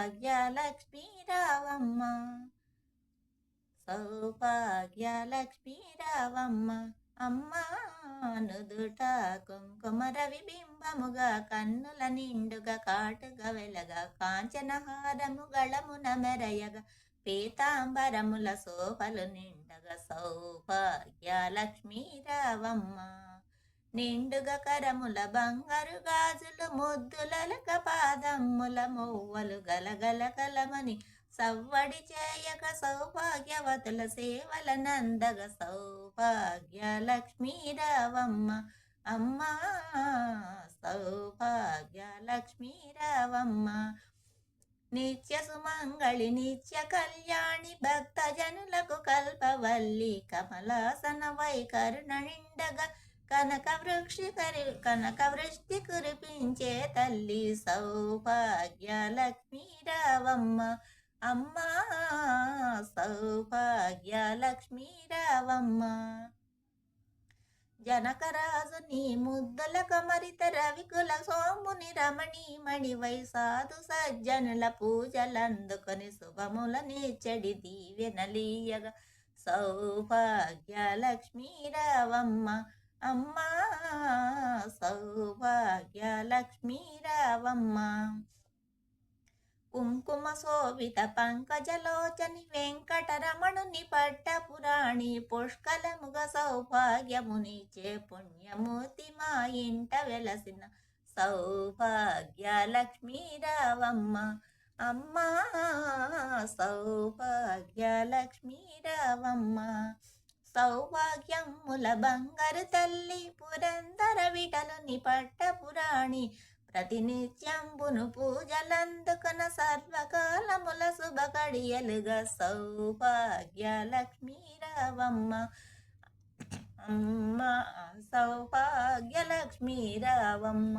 సౌభాగ్యలక్ష్మీ రావమ్మ, సౌభాగ్యలక్ష్మీ రావమ్మ. అమ్మా నుదుట కుంకుమ రవి బింబముగా, కన్నుల నిండుగా కాటుగా వెలగా, కాంచనహారము గళమున మెరయగా, పీతాంబరముల శోభలు నిండగా, సౌభాగ్యలక్ష్మీ రావమ్మ. నిండుగా కరముల బంగారు గాజులు, ముద్దులక పాదమ్ముల మొవ్వలు గలగల కలమని సవ్వడి చేయక, సౌభాగ్యవతుల సేవల నందగ, సౌభాగ్యలక్ష్మీ రావమ్మ. అమ్మా సౌభాగ్యలక్ష్మీ రావమ్మ. నిత్య సుమంగళి నిత్య కళ్యాణి, భక్త జనులకు కల్పవల్లి, కమలాసన వైకరుణ నిండగా, కనక వృష్టి కురిపించే తల్లి, సౌభాగ్యలక్ష్మీ రావమ్మ. అమ్మా సౌభాగ్యలక్ష్మీ రావమ్మ. జనకరాజు నీ ముద్దుల కమరిత రవికుల సోముని రమణీమణివై, సాధు సజ్జనుల పూజలందుకొని శుభముల నీచెడి దీవెనలీయగా, సౌభాగ్యలక్ష్మీ రావమ్మ. అమ్మా సౌభాగ్యలక్ష్మీ రావమ్మ. కుంకుమ శోభిత పంకజలోచని, వెంకటరమణుని పట్టపురాణి, పుష్కలముగ సౌభాగ్యమునిచే పుణ్యమూర్తి మా ఇంట వెలసిన, సౌభాగ్యలక్ష్మీ రావమ్మ. అమ్మా సౌభాగ్యలక్ష్మీ రావమ్మ. సౌభాగ్యముల బంగారు తల్లి, పురందర విఠలుని పట్టపురాణి, ప్రతినిత్యంబును పూజలందుకున, సర్వకాలముల శుభకడియలుగా, సౌభాగ్యలక్ష్మీ రావమ్మ. అమ్మ సౌభాగ్యలక్ష్మీ రావమ్మ.